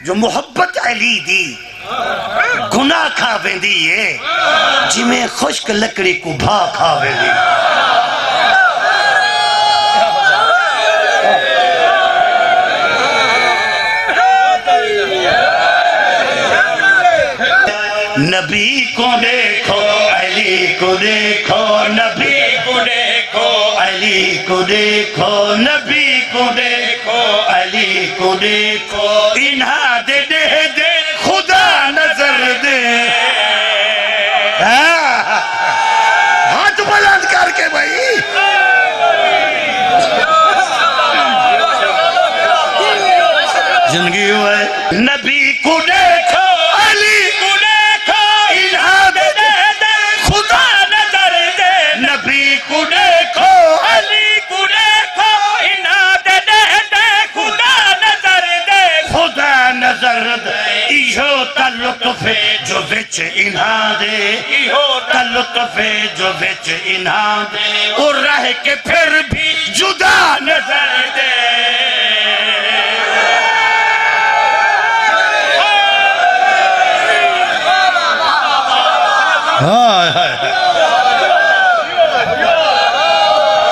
جو محبت علی دی گناہ کھا ویندی ہے جی میں خشک لکڑی کو بھا کھا ویندی نبی کو دیکھو علی کو دیکھو نبی کو دیکھو علی کو دیکھو نبی کو دیکھو علی کو دیکھو انہاں دے دے دے خدا نظر دے ہاتھ بلند کر کے بھائی زندگی ہوئے نبی کو دیکھو علی کو دیکھو انہاں دے دے خدا نظر دے نبی کو دیکھو علی کو دیکھو انہاں دے دے خدا نظر دے خدا نظر دے ایہو تا لطف جو وچ انہاں دے ایہو تا لطف جو وچ انہاں دے اور رہ کے پھر بھی جدا نظر دے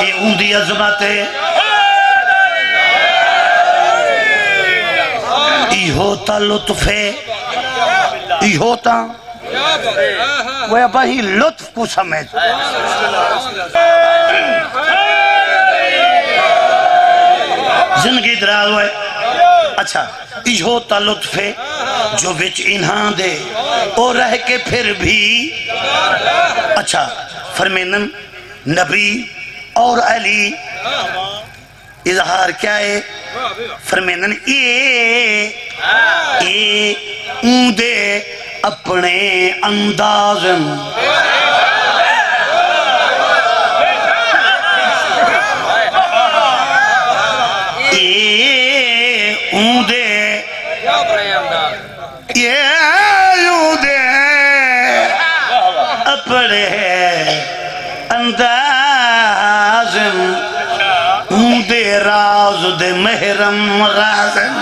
یہ اوندی عظمت ہے یہ ہوتا لطف ہے یہ ہوتا وہ ابھی لطف کو سمجھ زندگی دراز ہوئے اچھا یہ ہوتا لطف ہے جو وچ انہاں دے اور رہ کے پھر بھی اچھا فرمینن نبی اور علی اظہار کیا ہے فرمینن اے اندے اپنے اندازن راز دے محرم رازن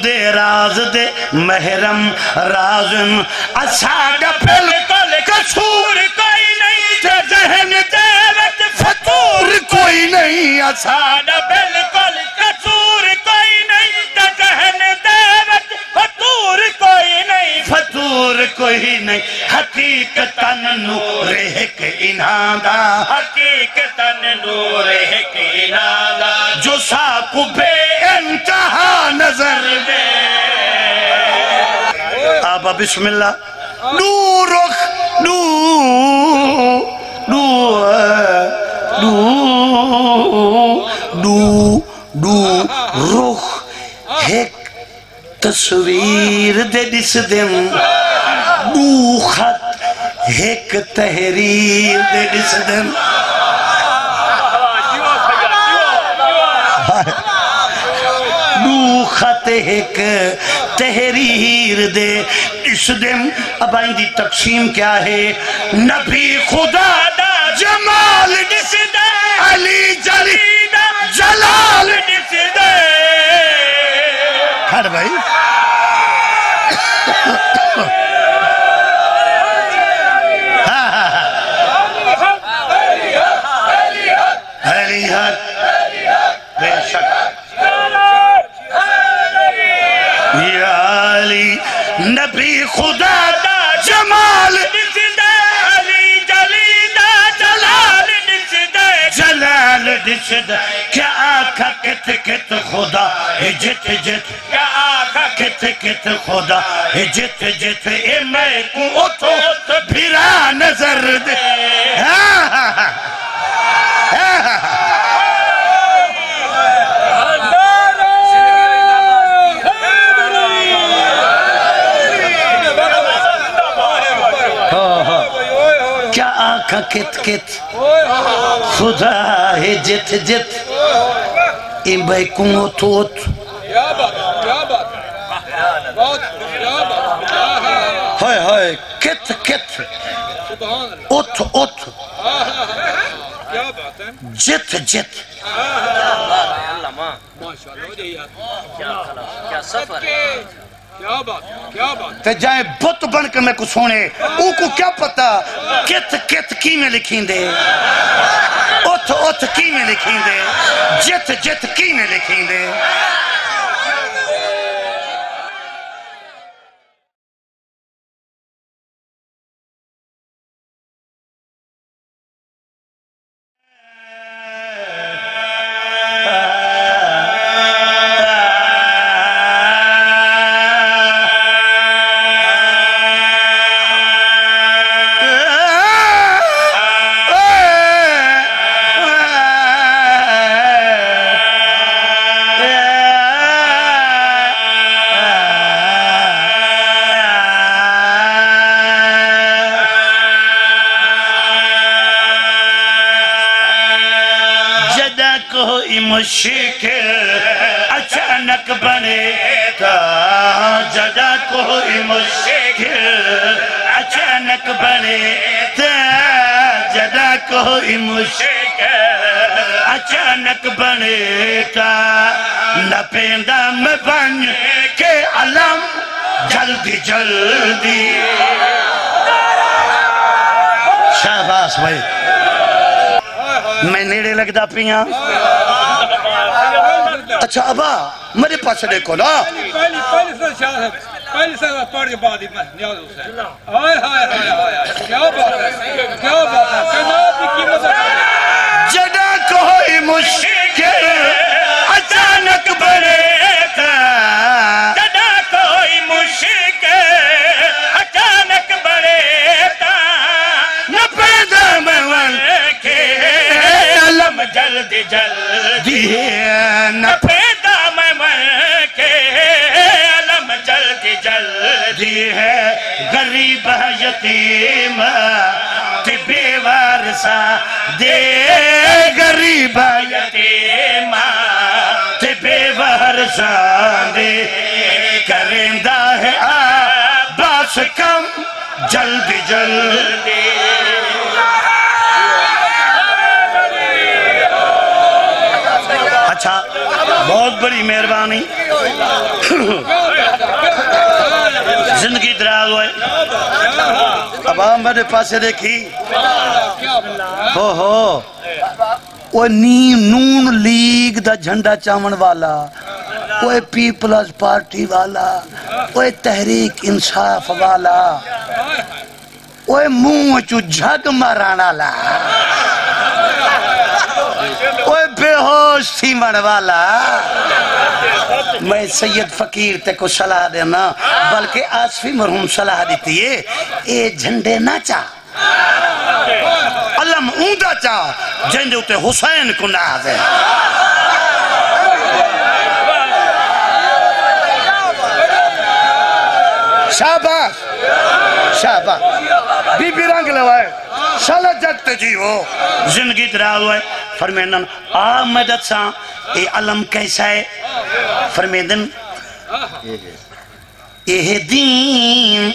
دے راز دے محرم رازن اساڑا پھلکل کسور کوئی نہیں تھے ذہن دیوت فطور کوئی نہیں اساڑا پھلکل کسور کوئی نہیں تھے ذہن دیوت فطور کوئی نہیں فطور کوئی نہیں حقیقتاً نور ایک انہاں دا حقیقتاً نور ایک انہاں دا جو ساکو بے انتہا نظر دے آبا بسم اللہ نور رخ نور رخ ایک تصویر دے دس دن دو خط ایک تحریر دے دس دن دو خط ایک تحریر دے اس دن اب آئیں دی تقسیم کیا ہے نبی خدا دا جمال دس دے علی جلی دا جلال دس دے کھڑ بھائی علی حق بے شک یا علی نبی خدا دا جمال دس دے علی جلی دا جلال دس دے جلال دس دے کیا آقا کت کت خدا جت جت کیا آقا کت کت خدا جت جت اے میں کو اتو بھرا نظر دے کیا آقا کت کت خدا ہے جت جت اے میں کو اتو ہائے ہائے کت کت ات ات جت جت کیا سفر ہے، کیا بات کیا بات تے جائیں بت بن کے میں کو سونے او کو کیا پتا کت کت کی میں لکھیں دے اتھ اتھ کی میں لکھیں دے جت جت کی میں لکھیں دے کوئی مشکل اچانک بنے تا جدا کوئی مشکل اچانک بنے تا جدا کوئی مشکل اچانک بنے تا نہ پیندہ میں بن کے علم جلدی جلدی شہباز بھائی میں نیڑے لگتا پیا اچھا ابا میرے پاس دیکھو نا پہلی سال پڑھ کے بعد ہی میں نیاز حسین آئے ہائے ہائے ہائے کیا بات ہے کیا بات ہے جناب کی قیمت ہے جدا کوئی مشکل اچانک بڑے تا جدا کوئی مشکل اچانک بڑے تا نہ پیدا میں کے علم جلدی جلدی نہ پیدا میں کے علم جلدی جلدی ہے غریب یتیم تے بے وارثہ دے غریب یتیم تے بے وارثہ دے کرندہ ہے عباس کم جلدی جلدی اچھا بہت بڑی مہربانی زندگی دراز ہوئے اب آپ میرے پاسے دیکھی ہو وہ نون لیگ دا جھنڈا چاون والا وہ پیپلز پارٹی والا وہ تحریک انصاف والا وہ منہ چو جھگ مارانا لا وہ بے ہوش تھی من والا میں سید فقیر تے کو صلاح دینا بلکہ آصفی مرحوم صلاح دیتی ہے اے جھنڈے نہ چاہ علم اوندا چاہ جھنڈے اتے حسین کو ناز ہے شاباش شاباش بی بی رنگ لوائے شالا جگتے جی ہو زندگی دراز ہوئے فرمیدن آمدت سا اے علم کیسا ہے فرمیدن اے دین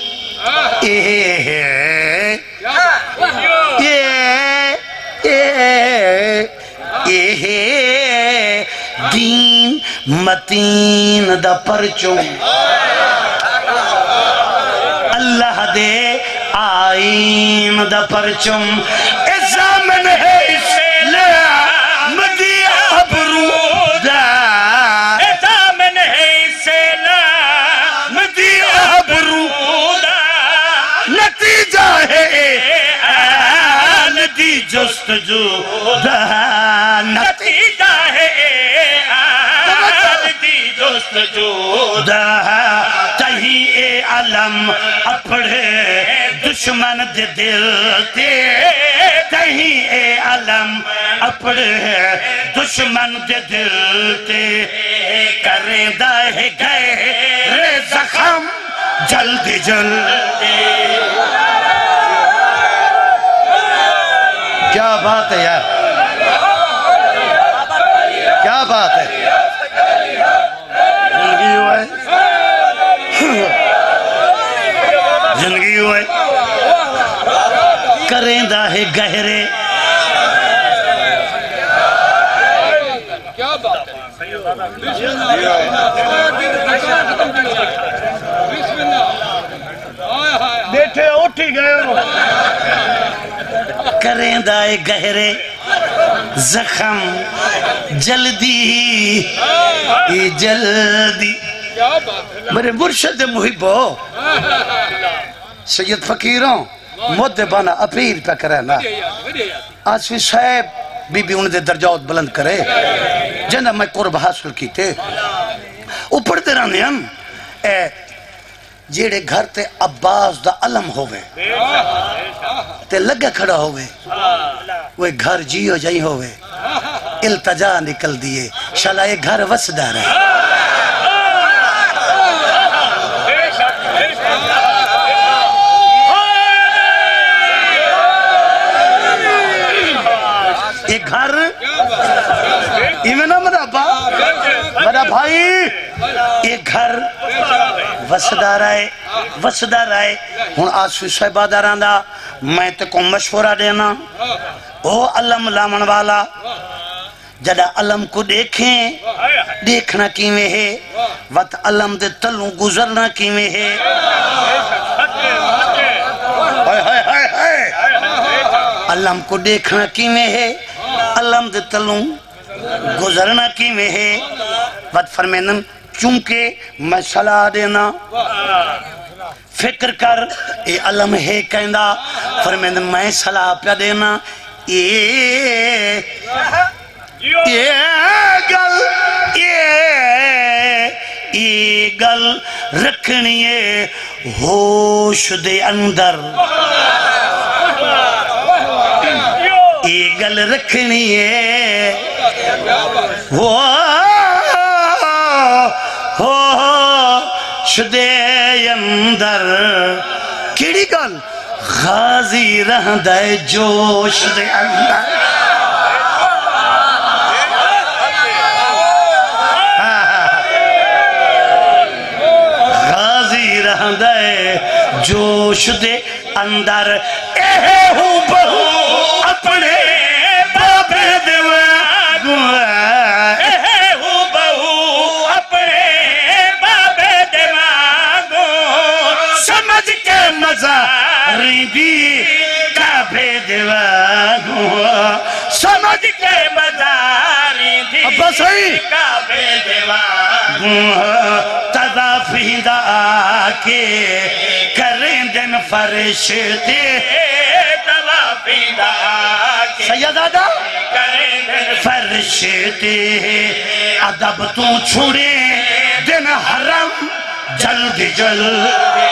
دین متین دا پرچوں اللہ دے آئین دا پرچم ازامن ہے اسلام دی ابرودا ازامن ہے اسلام دی ابرودا نتیجہ ہے آل دی جستجو دا نتیجہ ہے آل دی جستجو دا تہی اے علم اپڑے دشمن دے دل تے کہیں اے علم اپڑے دشمن دے دل تے کریں دائے گئے رے زخم جلدی جلدی کیا بات ہے یار کیا بات ہے زندگی ہوئے زندگی ہوئے کریں دا ہے گہرے کیا بات ہے بیٹھے اٹھی گئے ہو کریں دائے گہرے زخم جلدی جلدی میرے مرشد محبو سید فقیروں مدبانہ اپیل پہ کرنا آسفی صاحب بی بی انہیں دے درجات بلند کرے جنہ میں قرب حاصل کیتے اوپر دے رہنے ہم جیڑے گھر تے عباس دا علم ہوئے تے لگا کھڑا ہوئے وہ گھر جیو جائی ہوئے التجا نکل دیئے شالا یہ گھر وسدار ہے یہ گھر ایمینہ میرا بھائی یہ گھر وسدار آئے ہون آسفی صاحبہ داران دا میں تے کو مشورہ دینا او علم لامن والا جڑا علم کو دیکھیں دیکھنا کیویں ہے وقت علم دے تلوں گزرنا کیویں ہے علم کو دیکھنا کیویں ہے علم دے تلوں گزرنا کیویں ہے وقت فرمینن چونکہ میں صلاح دینا فکر کر اے علم ہے کہندہ فرمینن میں صلاح پہ دینا یہ گل رکھنی ہے ہوش دے اندر یہ گل رکھنی ہے ہوش دے اندر کیڑی گل غازی رہندہ ہے جوش دے اندر جوش دے اندر اے ہو بہو اپنے بابے دیوانگو اے ہو بہو اپنے بابے دیوانگو سمجھ کے مزاری بھی کعبے دیوانگو سمجھ کے مزاری بھی کعبے دیوانگو تضافیدہ آکے کریں دن فرشتے تضافیدہ آکے سیدادہ کریں دن فرشتے ادب تو چھوڑے دن حرم جلد جلد